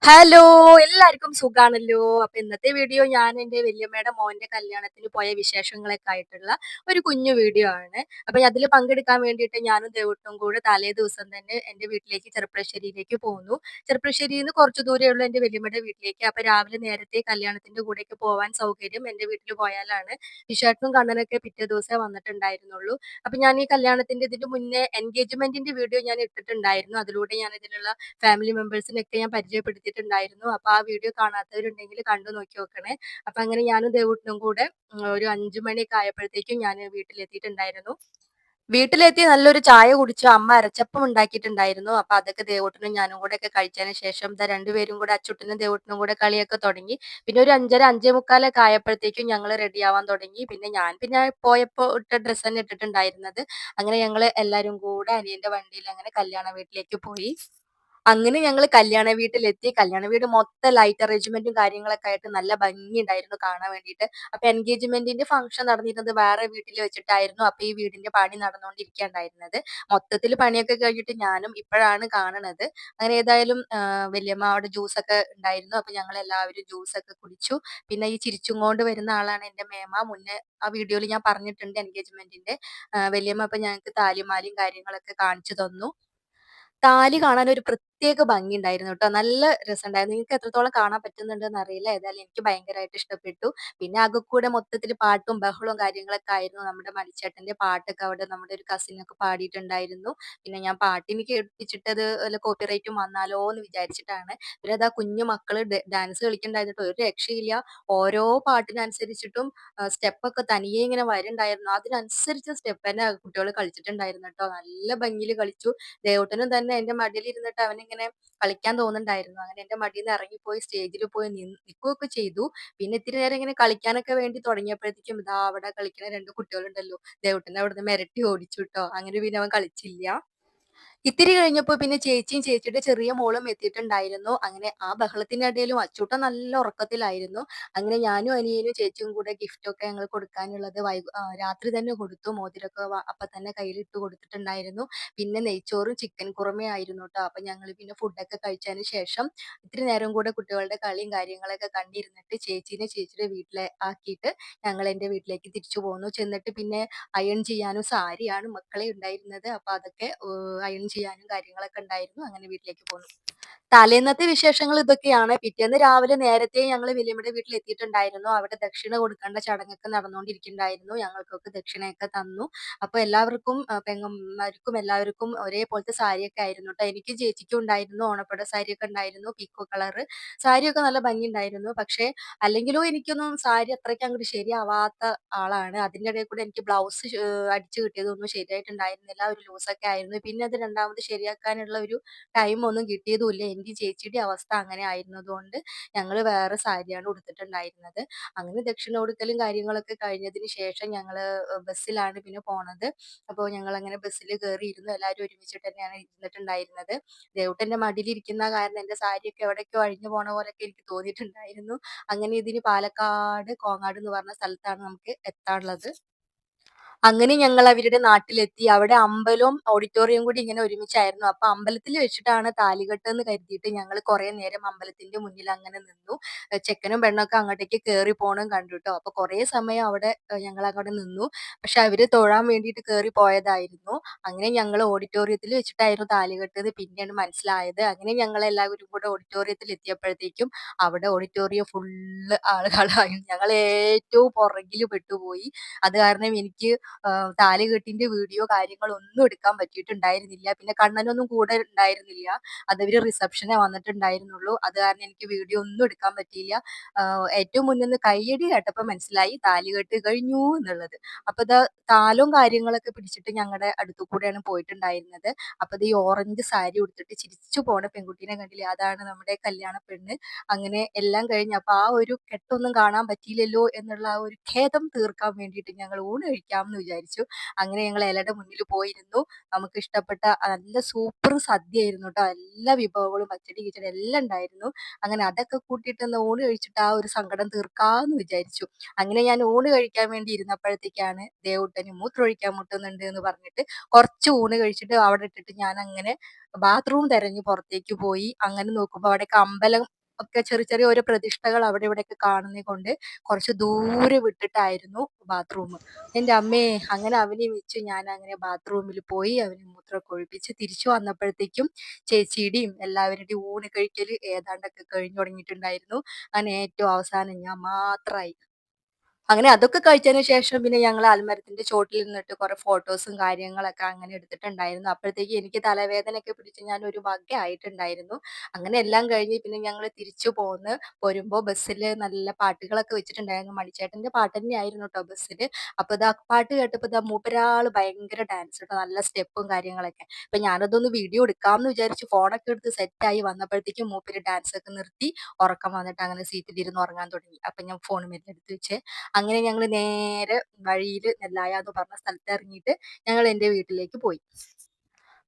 Hello! എല്ലാർക്കും സുഖാണല്ലോ. അപ്പൊ ഇന്നത്തെ വീഡിയോ ഞാൻ എന്റെ വല്യമ്മയുടെ മോന്റെ കല്യാണത്തിന് പോയ വിശേഷങ്ങളൊക്കെ ആയിട്ടുള്ള ഒരു കുഞ്ഞു വീഡിയോ ആണ്. അപ്പൊ അതില് പങ്കെടുക്കാൻ വേണ്ടിയിട്ട് ഞാനും ദേവുട്ടും കൂടെ തലേ ദിവസം തന്നെ എന്റെ വീട്ടിലേക്ക് ചെർപ്പളശ്ശേരിയിലേക്ക് പോന്നു. ചെർപ്പളശ്ശേരിന്ന് കുറച്ച് ദൂരേ ഉള്ളൂ എന്റെ വല്യമ്മയുടെ വീട്ടിലേക്ക്. അപ്പൊ രാവിലെ നേരത്തെ കല്യാണത്തിന്റെ കൂടെയൊക്കെ പോവാൻ സൗകര്യം എന്റെ വീട്ടില് പോയാലാണ്. വിശേഷവും കണ്ണനൊക്കെ പിറ്റേ ദിവസേ വന്നിട്ടുണ്ടായിരുന്നുള്ളൂ. അപ്പൊ ഞാൻ ഈ കല്യാണത്തിന്റെ ഇതിന്റെ മുന്നേ എൻഗേജ്മെന്റിന്റെ വീഡിയോ ഞാൻ ഇട്ടിട്ടുണ്ടായിരുന്നു. അതിലൂടെ ഞാൻ ഇതിലുള്ള ഫാമിലി മെമ്പേഴ്സിനൊക്കെ ഞാൻ പരിചയപ്പെടുത്തിയിട്ടുണ്ടായിരുന്നു. അപ്പൊ ആ വീഡിയോ കാണാത്തവരുണ്ടെങ്കിൽ കണ്ടു നോക്കി നോക്കണേ. അപ്പൊ അങ്ങനെ ഞാനും ദേവൂട്ടനും കൂടെ ഒരു 5 മണിയൊക്കെ ആയപ്പോഴത്തേക്കും ഞാന് വീട്ടിലെത്തിയിട്ടുണ്ടായിരുന്നു. വീട്ടിലെത്തി നല്ലൊരു ചായ കുടിച്ചു. അമ്മ അരച്ചപ്പം ഉണ്ടാക്കിയിട്ടുണ്ടായിരുന്നു. അപ്പൊ അതൊക്കെ ദേവൂട്ടനും ഞാനും കൂടെയൊക്കെ കഴിച്ചതിന് ശേഷം രണ്ടുപേരും കൂടെ അച്ചുട്ടനും ദേവൂട്ടനും കൂടെ കളിയൊക്കെ തുടങ്ങി. പിന്നെ ഒരു 5:30, 5:45 ഒക്കെ ആയപ്പോഴത്തേക്കും ഞങ്ങള് റെഡിയാവാൻ തുടങ്ങി. പിന്നെ പോയപ്പോ ഇട്ട ഡ്രസ്സ് തന്നെ ഇട്ടിട്ടുണ്ടായിരുന്നത്. അങ്ങനെ ഞങ്ങള് എല്ലാരും കൂടെ അനിയന്റെ വണ്ടിയിൽ അങ്ങനെ കല്യാണ വീട്ടിലേക്ക് പോയി. അങ്ങനെ ഞങ്ങള് കല്യാണ വീട്ടിലെത്തി. കല്യാണ വീട് മൊത്തം ലൈറ്റ് അറേഞ്ച്മെന്റും കാര്യങ്ങളൊക്കെ ആയിട്ട് നല്ല ഭംഗിയുണ്ടായിരുന്നു കാണാൻ വേണ്ടിയിട്ട്. അപ്പൊ എൻഗേജ്മെന്റിന്റെ ഫംഗ്ഷൻ നടന്നിരുന്നത് വേറെ വീട്ടില് വെച്ചിട്ടായിരുന്നു. അപ്പൊ ഈ വീടിന്റെ പണി നടന്നുകൊണ്ടിരിക്കുകയാണ്ടായിരുന്നത്. മൊത്തത്തില് പണിയൊക്കെ കഴിഞ്ഞിട്ട് ഞാനും ഇപ്പഴാണ് കാണണത്. അങ്ങനെ ഏതായാലും വല്യമ്മ അവിടെ ജ്യൂസൊക്കെ ഉണ്ടായിരുന്നു. അപ്പൊ ഞങ്ങളെല്ലാവരും ജ്യൂസൊക്കെ കുടിച്ചു. പിന്നെ ഈ ചിരിച്ചും കൊണ്ട് വരുന്ന ആളാണ് എന്റെ മേമ. മുന്നേ ആ വീഡിയോയിൽ ഞാൻ പറഞ്ഞിട്ടുണ്ട് എൻഗേജ്മെന്റിന്റെ. വല്യമ്മ അപ്പൊ ഞങ്ങക്ക് താലിമാലയും കാര്യങ്ങളൊക്കെ കാണിച്ചു തന്നു. താലി കാണാൻ ഒരു പ്രത്യേക ഭംഗിയുണ്ടായിരുന്നു ട്ടോ. നല്ല രസണ്ടായിരുന്നു. നിങ്ങക്ക് എത്രത്തോളം കാണാൻ പറ്റുന്നുണ്ടെന്ന് അറിയില്ല. ഏതായാലും എനിക്ക് ഭയങ്കരമായിട്ട് ഇഷ്ടപ്പെട്ടു. പിന്നെ ആകെക്കൂടെ മൊത്തത്തില് പാട്ടും ബഹളവും കാര്യങ്ങളൊക്കെ ആയിരുന്നു. നമ്മുടെ മണിച്ചേട്ടന്റെ പാട്ടൊക്കെ അവിടെ നമ്മുടെ ഒരു കസിനൊക്കെ പാടിയിട്ടുണ്ടായിരുന്നു. പിന്നെ ഞാൻ പാട്ടിന് കേൾപ്പിച്ചിട്ടത് വല്ല കോപ്പിറൈറ്റും വന്നാലോ എന്ന് വിചാരിച്ചിട്ടാണ്. പിന്നെ അതാ കുഞ്ഞു മക്കള് ഡാൻസ് കളിക്കുന്നുണ്ടായിരുന്നു ട്ടോ. ഒരു രക്ഷയില്ല. ഓരോ പാട്ടിനനുസരിച്ചിട്ടും സ്റ്റെപ്പൊക്കെ തനിയെ ഇങ്ങനെ വരുന്നുണ്ടായിരുന്നു. അതിനനുസരിച്ച് സ്റ്റെപ്പെന്നെ കുട്ടികള് കളിച്ചിട്ടുണ്ടായിരുന്നു ട്ടോ. നല്ല ഭംഗിയില് കളിച്ചു. ദേവൂട്ടനും തന്നെ എന്റെ മടിയിലിരുന്നിട്ട് അവനിങ്ങനെ കളിക്കാൻ തോന്നുന്നുണ്ടായിരുന്നു. അങ്ങനെ എന്റെ മടീന്ന് ഇറങ്ങിപ്പോയി സ്റ്റേജില് പോയി നിൽക്കുകയൊക്കെ ചെയ്തു. പിന്നെ ഇത്തിരി നേരം ഇങ്ങനെ കളിക്കാനൊക്കെ വേണ്ടി തുടങ്ങിയപ്പോഴത്തേക്കും ഇതാ അവിടെ കളിക്കണ 2 കുട്ടികളുണ്ടല്ലോ. ദേവൂട്ടനെ അവിടുന്ന് മിരട്ടി ഓടിച്ചു ട്ടോ. അങ്ങനെ പിന്നെ അവൻ കളിച്ചില്ല. ഇത്തിരി കഴിഞ്ഞപ്പോ പിന്നെ ചേച്ചിയും ചേച്ചിയുടെ ചെറിയ മോളും എത്തിയിട്ടുണ്ടായിരുന്നു. അങ്ങനെ ആ ബഹളത്തിനിടയിലും അച്ചൂട്ടൻ നല്ല ഉറക്കത്തിലായിരുന്നു. അങ്ങനെ ഞാനും അനിയനും ചേച്ചിയും കൂടെ ഗിഫ്റ്റൊക്കെ ഞങ്ങൾ കൊടുക്കാനുള്ളത് രാത്രി തന്നെ കൊടുത്തു. മോതിരമൊക്കെ അപ്പൊ തന്നെ കയ്യിലിട്ട് കൊടുത്തിട്ടുണ്ടായിരുന്നു. പിന്നെ നെയ്ച്ചോറും ചിക്കൻ കുറുമയും ആയിരുന്നു ട്ടോ. അപ്പൊ ഞങ്ങള് പിന്നെ ഫുഡൊക്കെ കഴിച്ചതിന് ശേഷം ഇത്തിരി നേരം കൂടെ കുട്ടികളുടെ കളിയും കാര്യങ്ങളൊക്കെ കണ്ടിരുന്നിട്ട് ചേച്ചീനെ ചേച്ചിയുടെ വീട്ടിലെ ആക്കിയിട്ട് ഞങ്ങൾ എന്റെ വീട്ടിലേക്ക് തിരിച്ചു പോന്നു. ചെന്നിട്ട് പിന്നെ അയൺ ചെയ്യാനും സാരിയാണ് മക്കളെ ഉണ്ടായിരുന്നത്. അപ്പൊ അതൊക്കെ അയൺ ചെയ്യാനും കാര്യങ്ങളൊക്കെ ഉണ്ടായിരുന്നു. അങ്ങനെ വീട്ടിലേക്ക് പോന്നു. തലേന്നത്തെ വിശേഷങ്ങൾ ഇതൊക്കെയാണ്. പിറ്റേന്ന് രാവിലെ നേരത്തെ ഞങ്ങള് വല്യമ്മയുടെ വീട്ടിലെത്തിയിട്ടുണ്ടായിരുന്നു. അവിടെ ദക്ഷിണ കൊടുക്കേണ്ട ചടങ്ങൊക്കെ നടന്നുകൊണ്ടിരിക്കുന്നുണ്ടായിരുന്നു. ഞങ്ങൾക്കൊക്കെ ദക്ഷിണയൊക്കെ തന്നു. അപ്പൊ എല്ലാവർക്കും പെങ്ങന്മാർക്കും എല്ലാവർക്കും ഒരേപോലത്തെ സാരിയൊക്കെ ആയിരുന്നു ട്ടോ. എനിക്കും ചേച്ചിക്കും ഉണ്ടായിരുന്നു. ഓണപ്പുട സാരിയൊക്കെ ഉണ്ടായിരുന്നു. പീക്കോ കളറ്. സാരിയൊക്കെ നല്ല ഭംഗിയുണ്ടായിരുന്നു. പക്ഷേ അല്ലെങ്കിലും എനിക്കൊന്നും സാരി അത്രയ്ക്ക് അങ്ങോട്ട് ശരിയാവാത്ത ആളാണ്. അതിന്റെ ഇടയിൽ കൂടെ എനിക്ക് ബ്ലൗസ് അടിച്ച് കിട്ടിയതൊന്നും ശരിയായിട്ടുണ്ടായിരുന്നില്ല. ഒരു ലൂസൊക്കെ ആയിരുന്നു. പിന്നെ അത് രണ്ടാമത് ശരിയാക്കാനുള്ള ഒരു ടൈമൊന്നും കിട്ടിയതുമില്ല. എന്റെയും ചേച്ചിയുടെയും അവസ്ഥ അങ്ങനെ ആയിരുന്നതുകൊണ്ട് ഞങ്ങള് വേറെ സാരിയാണ് ഉടുത്തിട്ടുണ്ടായിരുന്നത്. അങ്ങനെ ദക്ഷിണ കൊടുക്കലും കാര്യങ്ങളൊക്കെ കഴിഞ്ഞതിന് ശേഷം ഞങ്ങള് ബസ്സിലാണ് പിന്നെ പോണത്. അപ്പൊ ഞങ്ങളങ്ങനെ ബസ്സില് കേറിയിരുന്നു. എല്ലാവരും ഒരുമിച്ചിട്ട് തന്നെയാണ് ഇരുന്നിട്ടുണ്ടായിരുന്നത്. ദേവുട്ടന്റെ മടിയിലിരിക്കുന്ന കാരണം എന്റെ സാരിയൊക്കെ എവിടേക്കോ അഴിഞ്ഞു പോണ പോലെയൊക്കെ എനിക്ക് തോന്നിയിട്ടുണ്ടായിരുന്നു. അങ്ങനെ ഇതിന് പാലക്കാട് കോങ്ങാട് എന്ന് പറഞ്ഞ സ്ഥലത്താണ് നമുക്ക് എത്താനുള്ളത്. അങ്ങനെ ഞങ്ങൾ അവരുടെ നാട്ടിലെത്തി. അവിടെ അമ്പലവും ഓഡിറ്റോറിയവും കൂടി ഇങ്ങനെ ഒരുമിച്ചായിരുന്നു. അപ്പൊ അമ്പലത്തിൽ വെച്ചിട്ടാണ് താലികെട്ട് എന്ന് കരുതിയിട്ട് ഞങ്ങൾ കുറേ നേരം അമ്പലത്തിന്റെ മുന്നിൽ അങ്ങനെ നിന്നു. ചെക്കനും പെണ്ണൊക്കെ അങ്ങോട്ടേക്ക് കേറി പോണതും കണ്ടുട്ടോ. അപ്പൊ കുറേ സമയം അവിടെ ഞങ്ങൾ അങ്ങോട്ട് നിന്നു. പക്ഷെ അവര് തൊഴാൻ വേണ്ടിയിട്ട് കേറി പോയതായിരുന്നു. അങ്ങനെ ഞങ്ങൾ ഓഡിറ്റോറിയത്തിൽ വെച്ചിട്ടായിരുന്നു താലികെട്ട് എന്ന് പിന്നെയാണ് മനസ്സിലായത്. അങ്ങനെ ഞങ്ങൾ എല്ലാവരും കൂടെ ഓഡിറ്റോറിയത്തിൽ എത്തിയപ്പോഴത്തേക്കും അവിടെ ഓഡിറ്റോറിയം ഫുള്ള് ആളുകളായി. ഞങ്ങൾ ഏറ്റവും പുറകില് പെട്ടുപോയി. അത് കാരണം എനിക്ക് താലികെട്ടിന്റെ വീഡിയോ കാര്യങ്ങളൊന്നും എടുക്കാൻ പറ്റിയിട്ടുണ്ടായിരുന്നില്ല. പിന്നെ കണ്ണനൊന്നും കൂടെ ഉണ്ടായിരുന്നില്ല. അതവര് റിസപ്ഷനെ വന്നിട്ടുണ്ടായിരുന്നുള്ളൂ. അത് കാരണം എനിക്ക് വീഡിയോ ഒന്നും എടുക്കാൻ പറ്റിയില്ല. ഏറ്റവും മുന്നിന്ന് കയ്യടി കേട്ടപ്പോ മനസ്സിലായി താലികെട്ട് കഴിഞ്ഞു എന്നുള്ളത്. അപ്പൊ താലവും കാര്യങ്ങളൊക്കെ പിടിച്ചിട്ട് ഞങ്ങടെ അടുത്ത് കൂടെയാണ് പോയിട്ടുണ്ടായിരുന്നത്. അപ്പൊ ഈ ഓറഞ്ച് സാരി ഉടുത്തിട്ട് ചിരിച്ചു പോണ പെൺകുട്ടീനെ കണ്ടില്ലേ? അതാണ് നമ്മുടെ കല്യാണ പെണ്ണ്. അങ്ങനെ എല്ലാം കഴിഞ്ഞ് അപ്പൊ ആ ഒരു കെട്ടൊന്നും കാണാൻ പറ്റിയില്ലല്ലോ എന്നുള്ള ആ ഒരു ഖേദം തീർക്കാൻ വേണ്ടിയിട്ട് ഞങ്ങൾ ഊണ് കഴിക്കാം കഴിക്കാന്ന് വിചാരിച്ചു. അങ്ങനെ ഞങ്ങൾ ഇലയുടെ മുന്നിൽ പോയിരുന്നു. നമുക്ക് ഇഷ്ടപ്പെട്ട നല്ല സൂപ്പർ സദ്യയായിരുന്നു ട്ടോ. എല്ലാ വിഭവങ്ങളും പച്ചടി, കിച്ചടി എല്ലാം ഉണ്ടായിരുന്നു. അങ്ങനെ അതൊക്കെ കൂട്ടിയിട്ട് ഒന്ന് ഊണ് കഴിച്ചിട്ട് ആ ഒരു സങ്കടം തീർക്കാന്ന് വിചാരിച്ചു. അങ്ങനെ ഞാൻ ഊണ് കഴിക്കാൻ വേണ്ടി ഇരുന്നപ്പോഴത്തേക്കാണ് ദേവൂട്ടന് മൂത്രമൊഴിക്കാൻ മുട്ടുന്നുണ്ട് എന്ന് പറഞ്ഞിട്ട് കുറച്ച് ഊണ് കഴിച്ചിട്ട് അവിടെ ഇട്ടിട്ട് ഞാൻ അങ്ങനെ ബാത്റൂം തെരഞ്ഞു പുറത്തേക്ക് പോയി. അങ്ങനെ നോക്കുമ്പോ അവിടെയൊക്കെ അമ്പലം ഒക്കെ ചെറിയ ചെറിയ ഓരോ പ്രതിഷ്ഠകൾ അവിടെ ഇവിടെയൊക്കെ കാണുന്നത് കൊണ്ട് കുറച്ച് ദൂരെ വിട്ടിട്ടായിരുന്നു ബാത്റൂം. എന്റെ അമ്മേ! അങ്ങനെ അവനെയും വെച്ച് ഞാൻ അങ്ങനെ ബാത്റൂമിൽ പോയി. അവന് മൂത്രമൊക്കെ ഒഴിപ്പിച്ച് തിരിച്ചു വന്നപ്പോഴത്തേക്കും ചേച്ചിയുടെയും എല്ലാവരുടെയും ഊണ് കഴിക്കല് ഏതാണ്ടൊക്കെ കഴിഞ്ഞു തുടങ്ങിയിട്ടുണ്ടായിരുന്നു. അങ്ങനെ ഏറ്റവും അവസാനം ഞാൻ മാത്രമായി. അങ്ങനെ അതൊക്കെ കഴിച്ചതിന് ശേഷം പിന്നെ ഞങ്ങൾ ആൽമരത്തിന്റെ ചോട്ടിൽ നിന്നിട്ട് കുറെ ഫോട്ടോസും കാര്യങ്ങളൊക്കെ അങ്ങനെ എടുത്തിട്ടുണ്ടായിരുന്നു. അപ്പോഴത്തേക്ക് എനിക്ക് തലവേദനയൊക്കെ പിടിച്ച് ഞാൻ ഒരു വകയായിട്ടുണ്ടായിരുന്നു. അങ്ങനെ എല്ലാം കഴിഞ്ഞ് പിന്നെ ഞങ്ങൾ തിരിച്ചു പോന്ന് പോരുമ്പോ ബസ്സില് നല്ല പാട്ടുകളൊക്കെ വെച്ചിട്ടുണ്ടായിരുന്നു. മണിച്ചേട്ടന്റെ പാട്ട് തന്നെയായിരുന്നു ട്ടോ ബസ്സില്. അപ്പൊ ഇതാ പാട്ട് കേട്ടപ്പോ ഇതാ മൂപ്പരാള് ഭയങ്കര ഡാൻസ് ട്ടോ. നല്ല സ്റ്റെപ്പും കാര്യങ്ങളൊക്കെ. അപ്പൊ ഞാനതൊന്ന് വീഡിയോ എടുക്കാമെന്ന് വിചാരിച്ചു ഫോണൊക്കെ എടുത്ത് സെറ്റായി വന്നപ്പോഴത്തേക്കും മൂപ്പര് ഡാൻസ് ഒക്കെ നിർത്തി ഉറക്കം വന്നിട്ട് അങ്ങനെ സീറ്റിലിരുന്ന് ഉറങ്ങാൻ തുടങ്ങി. അപ്പൊ ഞാൻ ഫോൺ മെല്ലെ എടുത്ത് വെച്ച് അങ്ങനെ ഞങ്ങള് നേരെ വഴിയില് നെല്ലായ എന്ന് പറഞ്ഞ സ്ഥലത്ത് ഇറങ്ങിയിട്ട് ഞങ്ങൾ എന്റെ വീട്ടിലേക്ക് പോയി.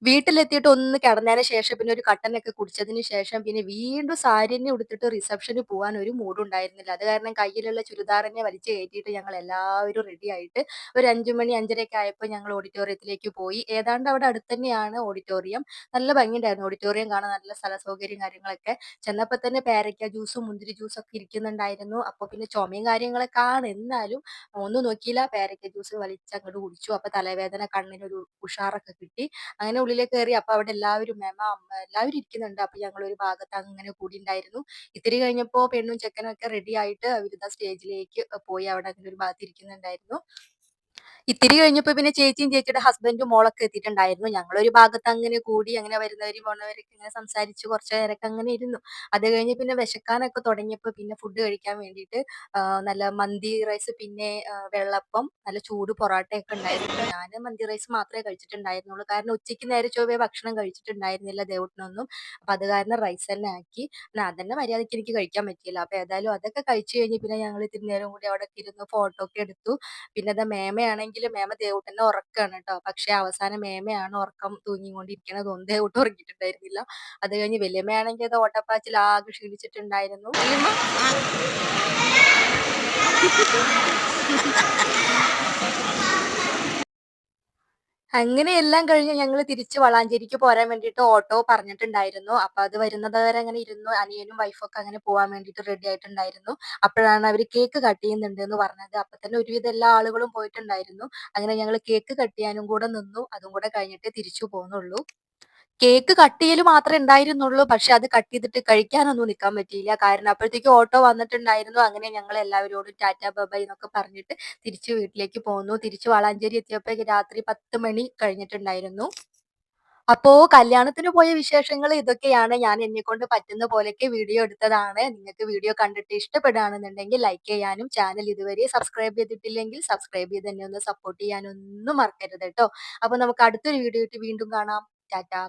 വീട്ടിലെത്തിയിട്ട് ഒന്ന് കിടന്നതിന് ശേഷം പിന്നെ ഒരു കട്ടനൊക്കെ കുടിച്ചതിന് ശേഷം പിന്നെ വീണ്ടും സാരിന്നെ ഉടുത്തിട്ട് റിസപ്ഷന് പോവാൻ ഒരു മൂഡും ഉണ്ടായിരുന്നില്ല. അത് കാരണം കയ്യിലുള്ള ചുരിദാറന്നെ വലിച്ച് കയറ്റിയിട്ട് ഞങ്ങൾ എല്ലാവരും റെഡി ആയിട്ട് ഒരു 5 മണി 5:30 ഒക്കെ ആയപ്പോൾ ഞങ്ങൾ ഓഡിറ്റോറിയത്തിലേക്ക് പോയി. ഏതാണ്ട് അവിടെ അടുത്ത് തന്നെയാണ് ഓഡിറ്റോറിയം. നല്ല ഭംഗിയുണ്ടായിരുന്നു ഓഡിറ്റോറിയം കാണാൻ നല്ല സ്ഥല സൗകര്യം കാര്യങ്ങളൊക്കെ. ചെന്നപ്പോ തന്നെ പേരക്ക ജ്യൂസും മുന്തിരി ജ്യൂസും ഒക്കെ ഇരിക്കുന്നുണ്ടായിരുന്നു. അപ്പൊ പിന്നെ ചുമയും കാര്യങ്ങളൊക്കെ ആണ്. എന്നാലും ഒന്നും നോക്കിയില്ല പേരക്ക ജ്യൂസ് വലിച്ചങ്ങട് കുടിച്ചു. അപ്പൊ തലവേദന കണ്ണിനൊരു ഉഷാറൊക്കെ കിട്ടി. അങ്ങനെ ഉള്ളിലേക്ക് കേറി അപ്പൊ അവിടെ എല്ലാവരും മേമ, അമ്മ എല്ലാവരും ഇരിക്കുന്നുണ്ട്. അപ്പൊ ഞങ്ങളൊരു ഭാഗത്ത് അങ്ങനെ കൂടിണ്ടായിരുന്നു. ഇത്തിരി കഴിഞ്ഞപ്പോ പെണ്ണും ചെക്കനും ഒക്കെ റെഡി ആയിട്ട് അവരിതാ സ്റ്റേജിലേക്ക് പോയി അവിടെ അങ്ങനെ ഒരു ഭാഗത്ത് ഇരിക്കുന്നുണ്ടായിരുന്നു. ഇത്തിരി കഴിഞ്ഞപ്പോ പിന്നെ ചേച്ചിയും ചേച്ചിയുടെ ഹസ്ബൻഡും മോളൊക്കെ എത്തിയിട്ടുണ്ടായിരുന്നു. ഞങ്ങളൊരു ഭാഗത്ത് അങ്ങനെ കൂടി അങ്ങനെ വരുന്നവരും പോണവരൊക്കെ ഇങ്ങനെ സംസാരിച്ച് കുറച്ച് നേരൊക്കെ അങ്ങനെ ഇരുന്നു. അത് കഴിഞ്ഞ് പിന്നെ വിശക്കാനൊക്കെ തുടങ്ങിയപ്പോ പിന്നെ ഫുഡ് കഴിക്കാൻ വേണ്ടിയിട്ട് നല്ല മന്തി റൈസ് പിന്നെ വെള്ളപ്പം നല്ല ചൂട് പൊറോട്ടയൊക്കെ ഉണ്ടായിരുന്നു. ഞാന് മന്തി റൈസ് മാത്രമേ കഴിച്ചിട്ടുണ്ടായിരുന്നുള്ളൂ. കാരണം ഉച്ചയ്ക്ക് നേരെ ചൊവ്വേ ഭക്ഷണം കഴിച്ചിട്ടുണ്ടായിരുന്നില്ല ദേവൂട്ടനൊന്നും. അപ്പൊ അത് കാരണം റൈസ് തന്നെ ആക്കി. പിന്നെ അതന്നെ മര്യാദയ്ക്ക് എനിക്ക് കഴിക്കാൻ പറ്റിയില്ല. അപ്പൊ ഏതായാലും അതൊക്കെ കഴിച്ച് കഴിഞ്ഞ് പിന്നെ ഞങ്ങൾ ഇത്തിരി നേരം കൂടി അവിടെ ഇരുന്ന് ഫോട്ടോ ഒക്കെ എടുത്തു. പിന്നെ ദാ മേമയാണെങ്കില് മേമ ദേവൂട്ടനെ ഉറക്കാണ് ട്ടോ. പക്ഷെ അവസാനം മേമയാണ് ഉറക്കം തൂങ്ങിക്കൊണ്ടിരിക്കണത്. തോന്നുന്നു ദേവൂട്ടൻ ഉറങ്ങിയിട്ടുണ്ടായിരുന്നില്ല. അത് കഴിഞ്ഞ് വല്യമ്മയാണെങ്കിൽ അത് ഓട്ടപ്പാച്ചിൽ ആകെ ക്ഷീണിച്ചിട്ടുണ്ടായിരുന്നു. അങ്ങനെ എല്ലാം കഴിഞ്ഞ് ഞങ്ങള് തിരിച്ച് വളാഞ്ചേരിക്ക് പോരാൻ വേണ്ടിയിട്ട് ഓട്ടോ പറഞ്ഞിട്ടുണ്ടായിരുന്നു. അപ്പൊ അത് വരുന്നത് വരെ അങ്ങനെ ഇരുന്നു. അനിയനും വൈഫൊക്കെ അങ്ങനെ പോവാൻ വേണ്ടിയിട്ട് റെഡി ആയിട്ടുണ്ടായിരുന്നു. അപ്പോഴാണ് അവര് കേക്ക് കട്ട് ചെയ്യുന്നുണ്ട് എന്ന് പറഞ്ഞത്. അപ്പൊ തന്നെ ഒരുവിധം എല്ലാ ആളുകളും പോയിട്ടുണ്ടായിരുന്നു. അങ്ങനെ ഞങ്ങള് കേക്ക് കട്ട് ചെയ്യാനും കൂടെ നിന്നു. അതും കൂടെ കഴിഞ്ഞിട്ടേ തിരിച്ചു പോന്നുള്ളൂ. കേക്ക് കട്ട് ചെയ്യല് മാത്രമേ ഉണ്ടായിരുന്നുള്ളൂ. പക്ഷെ അത് കട്ട് ചെയ്തിട്ട് കഴിക്കാനൊന്നും നിക്കാൻ പറ്റിയില്ല. കാരണം അപ്പോഴത്തേക്കും ഓട്ടോ വന്നിട്ടുണ്ടായിരുന്നു. അങ്ങനെ ഞങ്ങൾ എല്ലാവരോടും ടാറ്റ ബൈ എന്നൊക്കെ പറഞ്ഞിട്ട് തിരിച്ച് വീട്ടിലേക്ക് പോന്നു. തിരിച്ച് വളാഞ്ചേരി എത്തിയപ്പോഴേക്ക് രാത്രി 10 മണി കഴിഞ്ഞിട്ടുണ്ടായിരുന്നു. അപ്പോ കല്യാണത്തിന് പോയ വിശേഷങ്ങൾ ഇതൊക്കെയാണ്. ഞാൻ എന്നെക്കൊണ്ട് പറ്റുന്ന പോലെയൊക്കെ വീഡിയോ എടുത്തതാണ്. നിങ്ങൾക്ക് വീഡിയോ കണ്ടിട്ട് ഇഷ്ടപ്പെടുകയാണെന്നുണ്ടെങ്കിൽ ലൈക്ക് ചെയ്യാനും ചാനൽ ഇതുവരെ സബ്സ്ക്രൈബ് ചെയ്തിട്ടില്ലെങ്കിൽ സബ്സ്ക്രൈബ് ചെയ്ത് എന്നെ ഒന്ന് സപ്പോർട്ട് ചെയ്യാനൊന്നും മറക്കരുത് ട്ടോ. അപ്പൊ നമുക്ക് അടുത്തൊരു വീഡിയോ ആയിട്ട് വീണ്ടും കാണാം. ടാറ്റാ.